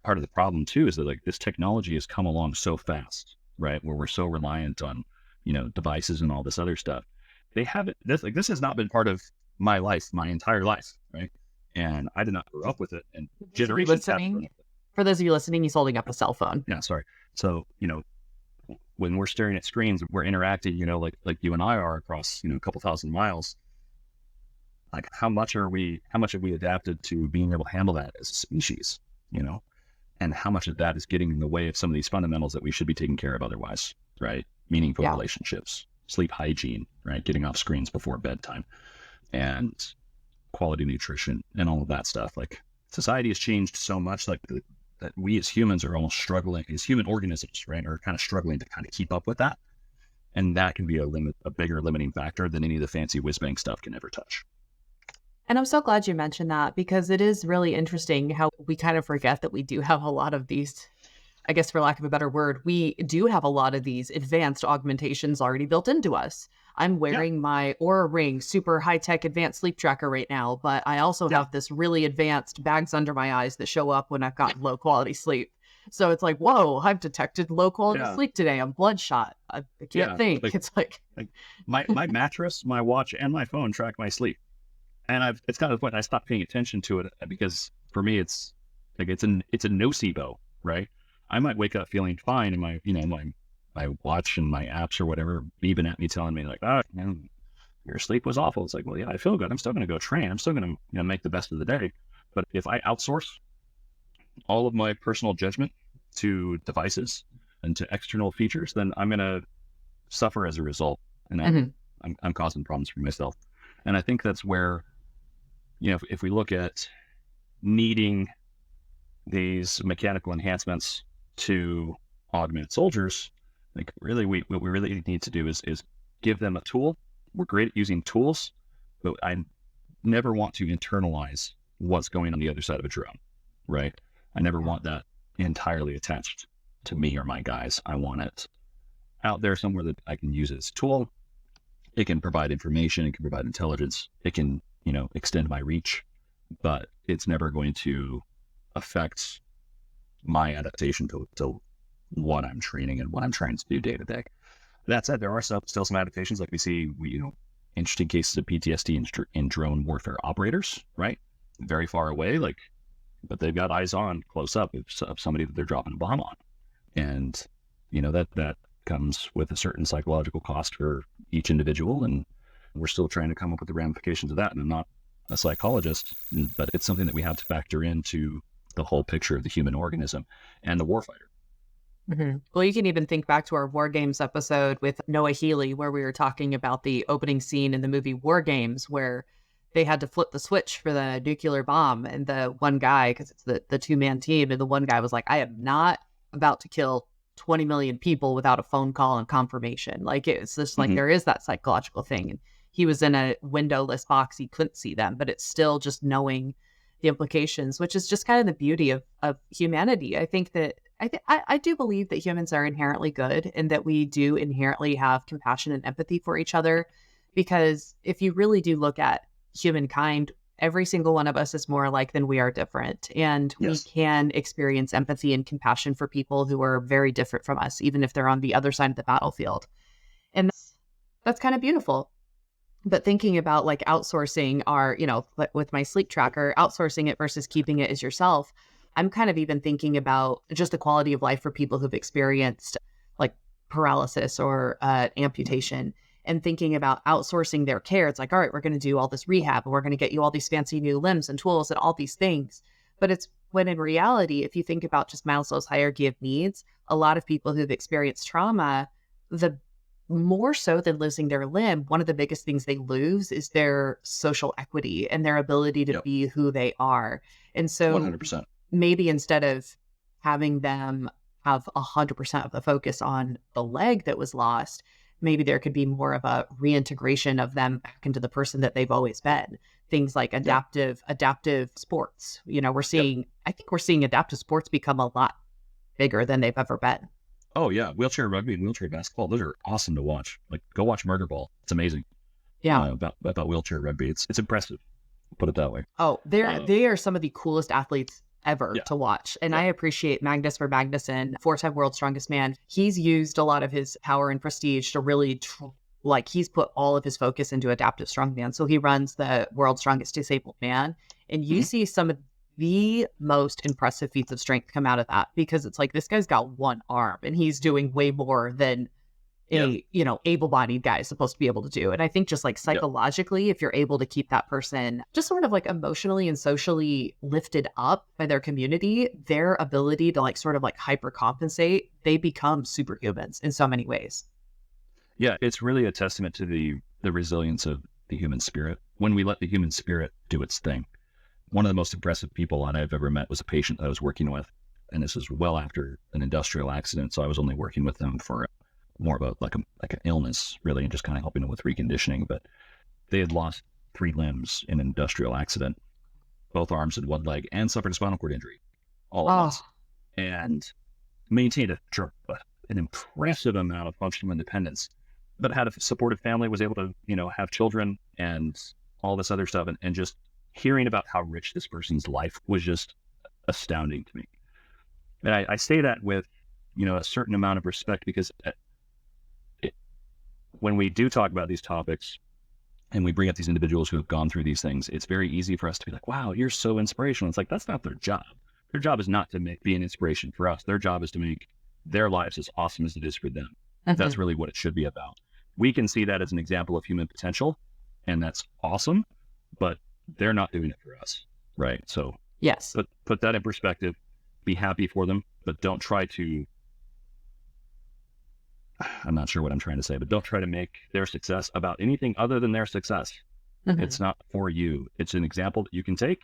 part of the problem too is that like this technology has come along so fast, right? Where we're so reliant on, devices and all this other stuff. This has not been part of my life, my entire life, right? And I did not grow up with it. And generations have. For those of you listening, he's holding up a cell phone. Yeah, sorry. So, when we're staring at screens, we're interacting, like you and I are across, a couple thousand miles. Like how much have we adapted to being able to handle that as a species, and how much of that is getting in the way of some of these fundamentals that we should be taking care of otherwise, right? Meaningful relationships, sleep hygiene, right? Getting off screens before bedtime, and quality nutrition and all of that stuff. Like society has changed so much, like that we as humans are almost struggling, as human organisms, right, are kind of struggling to kind of keep up with that. And that can be a bigger limiting factor than any of the fancy whiz-bang stuff can ever touch. And I'm so glad you mentioned that, because it is really interesting how we kind of forget that we do have a lot of these, I guess for lack of a better word, we do have a lot of these advanced augmentations already built into us. I'm wearing my Oura Ring, super high-tech advanced sleep tracker right now, but I also have this really advanced bags under my eyes that show up when I've got low quality sleep. So it's like, whoa, I've detected low quality sleep today. I'm bloodshot. I can't think. It's like my mattress, my watch, and my phone track my sleep. And it's kind of the point I stopped paying attention to it, because for me it's like it's a nocebo, right? I might wake up feeling fine, and my watch and my apps or whatever beeping at me, telling me like, your sleep was awful. It's like, well, yeah, I feel good. I'm still going to go train. I'm still going to make the best of the day. But if I outsource all of my personal judgment to devices and to external features, then I'm going to suffer as a result, and I'm causing problems for myself. And I think that's where, if we look at needing these mechanical enhancements to augment soldiers, like really, what we really need to do is give them a tool. We're great at using tools, but I never want to internalize what's going on the other side of a drone, right? I never want that entirely attached to me or my guys. I want it out there somewhere that I can use it as a tool. It can provide information, it can provide intelligence, it can, extend my reach, but it's never going to affect my adaptation to what I'm training and what I'm trying to do day to day. That said, there are still some adaptations, like we see, interesting cases of PTSD in drone warfare operators, right? Very far away, but they've got eyes on close up of somebody that they're dropping a bomb on. And, that comes with a certain psychological cost for each individual. And we're still trying to come up with the ramifications of that. And I'm not a psychologist, but it's something that we have to factor into the whole picture of the human organism and the warfighter. Mm-hmm. Well, you can even think back to our War Games episode with Noah Healy, where we were talking about the opening scene in the movie War Games, where they had to flip the switch for the nuclear bomb. And the one guy, because it's the two-man team, and the one guy was like, I am not about to kill 20 million people without a phone call and confirmation. Like, it's just like there is that psychological thing. And he was in a windowless box. He couldn't see them, but it's still just knowing the implications, which is just kind of the beauty of humanity. I think that I do believe that humans are inherently good, and that we do inherently have compassion and empathy for each other. Because if you really do look at humankind, every single one of us is more alike than we are different. And we can experience empathy and compassion for people who are very different from us, even if they're on the other side of the battlefield. And that's kind of beautiful. But thinking about like outsourcing our, with my sleep tracker, outsourcing it versus keeping it as yourself, I'm kind of even thinking about just the quality of life for people who've experienced like paralysis or amputation, and thinking about outsourcing their care. It's like, all right, we're going to do all this rehab, and we're going to get you all these fancy new limbs and tools and all these things. But it's when in reality, if you think about just Maslow's hierarchy of needs, a lot of people who've experienced trauma, the more so than losing their limb, one of the biggest things they lose is their social equity and their ability to be who they are. And so 100%. Maybe instead of having them have 100% of the focus on the leg that was lost, maybe there could be more of a reintegration of them back into the person that they've always been. Things like adaptive sports. You know, I think we're seeing adaptive sports become a lot bigger than they've ever been. Oh yeah, wheelchair rugby and wheelchair basketball. Those are awesome to watch. Like, go watch Murder Ball. It's amazing. Yeah. About wheelchair rugby. It's impressive. Put it that way. Oh, they are some of the coolest athletes ever to watch. And I appreciate Magnus for Magnuson, 4-time world's strongest man. He's used a lot of his power and prestige to really he's put all of his focus into adaptive strongman. So he runs the world's strongest disabled man. And you see some of the most impressive feats of strength come out of that, because it's like, this guy's got one arm and he's doing way more than a able-bodied guy is supposed to be able to do. And I think just like psychologically, if you're able to keep that person just sort of like emotionally and socially lifted up by their community, their ability to like sort of like hypercompensate, they become superhumans in so many ways. Yeah, it's really a testament to the resilience of the human spirit when we let the human spirit do its thing. One of the most impressive people I've ever met was a patient that I was working with, and this was well after an industrial accident, so I was only working with them for more of like an illness, really, and just kind of helping them with reconditioning. But they had lost 3 limbs in an industrial accident, both arms and one leg, and suffered a spinal cord injury all at once, and maintained an impressive amount of functional independence, but had a supportive family, was able to, have children and all this other stuff. And just hearing about how rich this person's life was just astounding to me. And I say that with, a certain amount of respect, because when we do talk about these topics and we bring up these individuals who have gone through these things, it's very easy for us to be like, wow, you're so inspirational. It's like, that's not their job. Their job is not to be an inspiration for us. Their job is to make their lives as awesome as it is for them. That's really what it should be about. We can see that as an example of human potential, and that's awesome, but they're not doing it for us, right? So yes, put that in perspective, be happy for them, but don't try to, I'm not sure what I'm trying to say, but don't try to make their success about anything other than their success. It's not for you. It's an example that you can take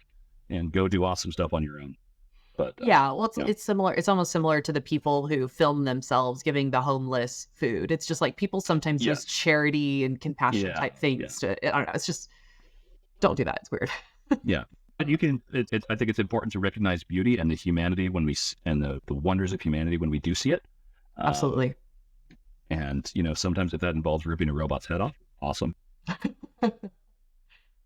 and go do awesome stuff on your own. But it's similar. It's almost similar to the people who film themselves giving the homeless food. It's just like, people sometimes use charity and compassion type things to, I don't know. It's just, don't do that. It's weird. Yeah. But you can, I think it's important to recognize beauty and the humanity and the wonders of humanity when we do see it. Absolutely. And, sometimes if that involves ripping a robot's head off, awesome.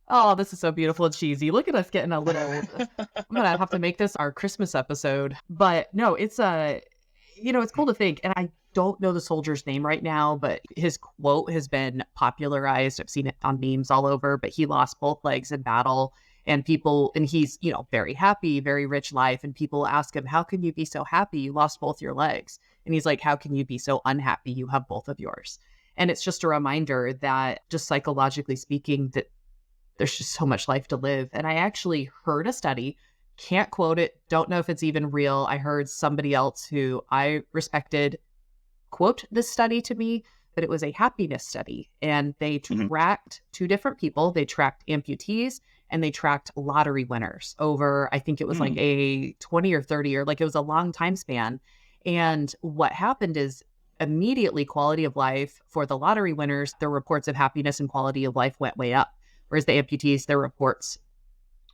Oh, this is so beautiful and cheesy. Look at us getting a little, I'm going to have to make this our Christmas episode. But no, it's it's cool to think. And I don't know the soldier's name right now, but his quote has been popularized. I've seen it on memes all over, but he lost both legs in battle, and he's, very happy, very rich life. And people ask him, how can you be so happy? You lost both your legs. And he's like, how can you be so unhappy? You have both of yours. And it's just a reminder that, just psychologically speaking, that there's just so much life to live. And I actually heard a study, can't quote it, don't know if it's even real. I heard somebody else who I respected quote this study to me, but it was a happiness study. And they tracked 2 different people. They tracked amputees and they tracked lottery winners over, I think it was like a 20 or 30 year, like it was a long time span. And what happened is, immediately quality of life for the lottery winners, their reports of happiness and quality of life went way up. Whereas the amputees, their reports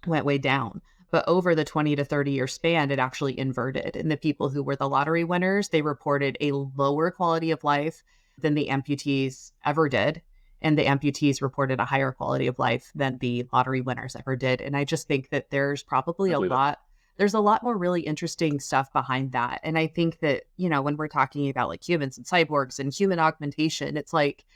went way down. But over the 20 to 30 year span, it actually inverted. And the people who were the lottery winners, they reported a lower quality of life than the amputees ever did. And the amputees reported a higher quality of life than the lottery winners ever did. And I just think that there's probably there's a lot more really interesting stuff behind that. And I think that, when we're talking about like humans and cyborgs and human augmentation, it's like,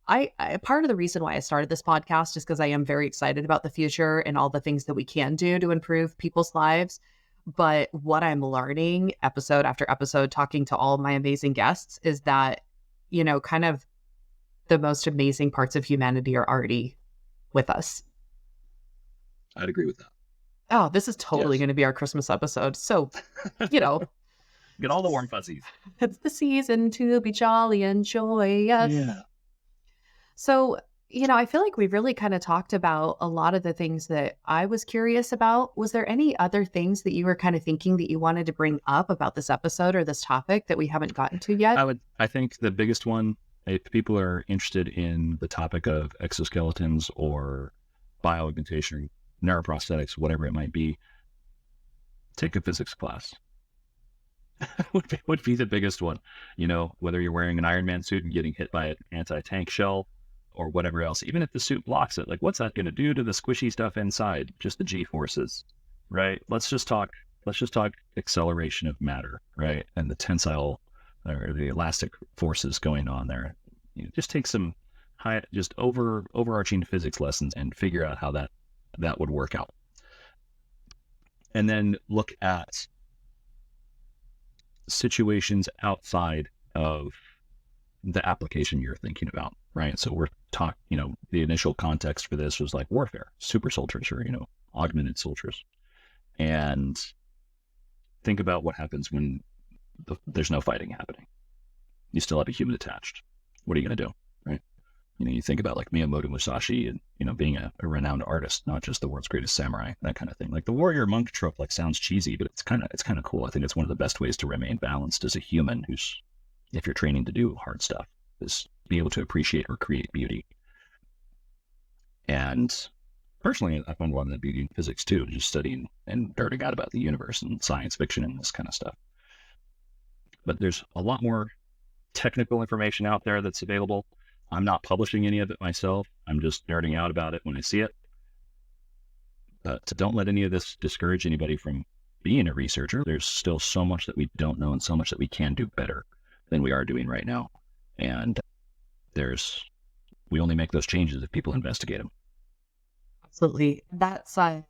I part of the reason why I started this podcast is because I am very excited about the future and all the things that we can do to improve people's lives. But what I'm learning episode after episode, talking to all my amazing guests, is that, kind of the most amazing parts of humanity are already with us. I'd agree with that. Oh, this is totally going to be our Christmas episode. So, get all the warm fuzzies. It's the season to be jolly and joyous. Yeah. So, I feel like we've really kind of talked about a lot of the things that I was curious about. Was there any other things that you were kind of thinking that you wanted to bring up about this episode or this topic that we haven't gotten to yet? I think the biggest one, if people are interested in the topic of exoskeletons or bioaugmentation, neuroprosthetics, whatever it might be, take a physics class. would be the biggest one. Whether you're wearing an Iron Man suit and getting hit by an anti-tank shell or whatever else, even if the suit blocks it, like what's that going to do to the squishy stuff inside? Just the G forces, right? Let's just talk acceleration of matter, right? And the tensile or the elastic forces going on there. Just take some overarching physics lessons and figure out how that would work out. And then look at situations outside of the application you're thinking about, right? So we're talking, the initial context for this was like warfare, super soldiers or, augmented soldiers. And think about what happens when there's no fighting happening. You still have a human attached. What are you going to do, right? You think about like Miyamoto Musashi and, being a renowned artist, not just the world's greatest samurai, that kind of thing. Like the warrior monk trope, like sounds cheesy, but it's kind of cool. I think it's one of the best ways to remain balanced as a human who's, if you're training to do hard stuff, is be able to appreciate or create beauty. And personally, I find a lot of the beauty in physics too, just studying and nerding out about the universe and science fiction and this kind of stuff. But there's a lot more technical information out there that's available. I'm not publishing any of it myself. I'm just nerding out about it when I see it. But don't let any of this discourage anybody from being a researcher. There's still so much that we don't know and so much that we can do better than we are doing right now. And we only make those changes if people investigate them. Absolutely. That's, I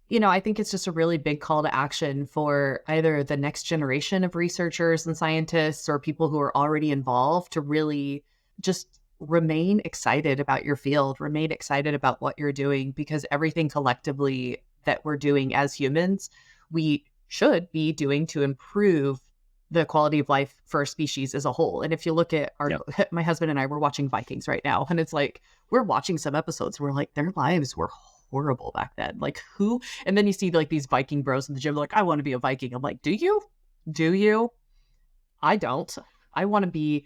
think it's just a really big call to action for either the next generation of researchers and scientists or people who are already involved to really just remain excited about your field, remain excited about what you're doing, because everything collectively that we're doing as humans, we should be doing to improve the quality of life for our species as a whole. And if you look at my husband and I, we're watching Vikings right now, and it's like, we're watching some episodes where like their lives were horrible back then. Like who? And then you see like these Viking bros in the gym, like, I want to be a Viking. I'm like, do you? I don't. I want to be,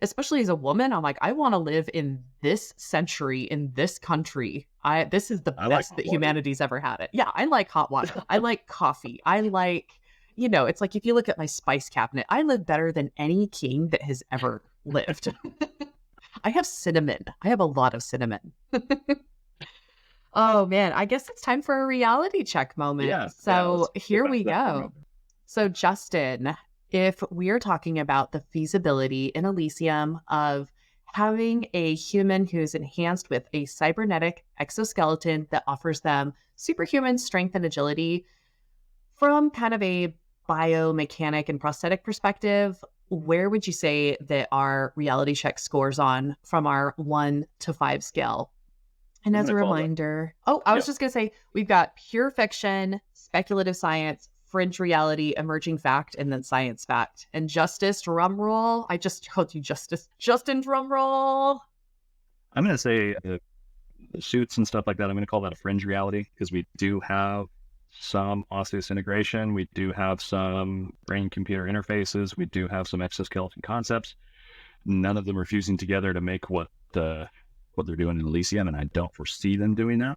especially as a woman, I'm like, I want to live in this century, in this country. This is the best that humanity's ever had it. Yeah, I like hot water. I like coffee. I like, it's like, if you look at my spice cabinet, I live better than any king that has ever lived. I have cinnamon. I have a lot of cinnamon. Oh man, I guess it's time for a reality check moment. Yeah, so here we go. So Justin, if we're talking about the feasibility in Elysium of having a human who's enhanced with a cybernetic exoskeleton that offers them superhuman strength and agility, from kind of a biomechanic and prosthetic perspective, where would you say that our reality check scores on from our 1 to 5 scale? And as a reminder, I was just going to say, we've got pure fiction, speculative science, fringe reality, emerging fact, and then science fact. And justice, drum roll. I just told you justice. Justin, drum roll. I'm going to say the suits and stuff like that, I'm going to call that a fringe reality, because we do have some osseous integration. We do have some brain-computer interfaces. We do have some exoskeleton concepts. None of them are fusing together to make what they're doing in Elysium, and I don't foresee them doing that.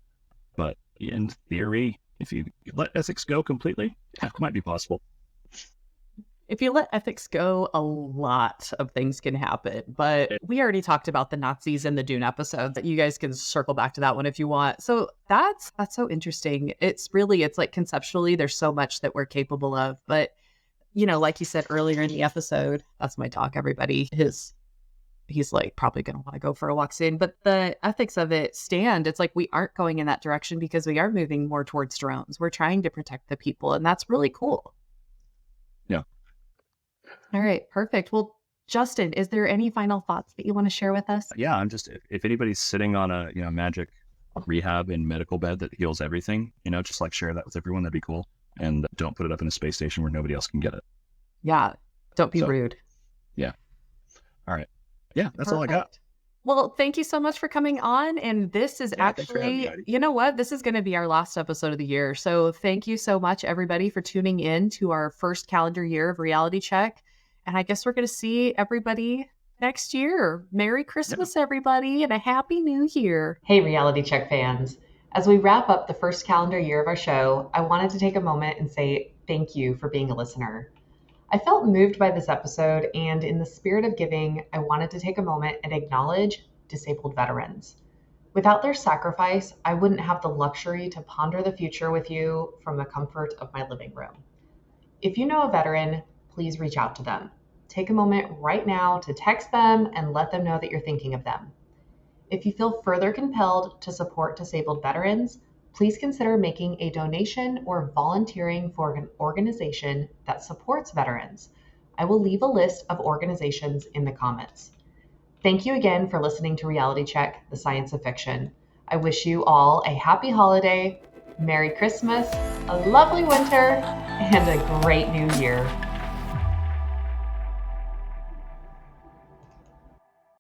But in theory, if you let ethics go completely, it might be possible. If you let ethics go, a lot of things can happen. But we already talked about the Nazis in the Dune episode, that you guys can circle back to that one if you want. So that's so interesting. It's like conceptually, there's so much that we're capable of. But, like you said earlier in the episode, that's my dog, everybody. He's like probably going to want to go for a walk soon, but the ethics of it stand. It's like, we aren't going in that direction because we are moving more towards drones. We're trying to protect the people, and that's really cool. Yeah. All right, perfect. Well, Justin, is there any final thoughts that you want to share with us? Yeah, I'm just, if anybody's sitting on a, magic rehab and medical bed that heals everything, just like share that with everyone. That'd be cool. And don't put it up in a space station where nobody else can get it. Yeah. Don't be rude. Yeah. All right. Yeah, that's all I got. Well, thank you so much for coming on. And this is actually, you know what? This is going to be our last episode of the year. So thank you so much, everybody, for tuning in to our first calendar year of Reality Check. And I guess we're going to see everybody next year. Merry Christmas, everybody, and a Happy New Year. Hey, Reality Check fans. As we wrap up the first calendar year of our show, I wanted to take a moment and say thank you for being a listener. I felt moved by this episode, and in the spirit of giving, I wanted to take a moment and acknowledge disabled veterans. Without their sacrifice, I wouldn't have the luxury to ponder the future with you from the comfort of my living room. If you know a veteran, please reach out to them. Take a moment right now to text them and let them know that you're thinking of them. If you feel further compelled to support disabled veterans, please consider making a donation or volunteering for an organization that supports veterans. I will leave a list of organizations in the comments. Thank you again for listening to Reality Check, the Science of Fiction. I wish you all a happy holiday, Merry Christmas, a lovely winter, and a great new year.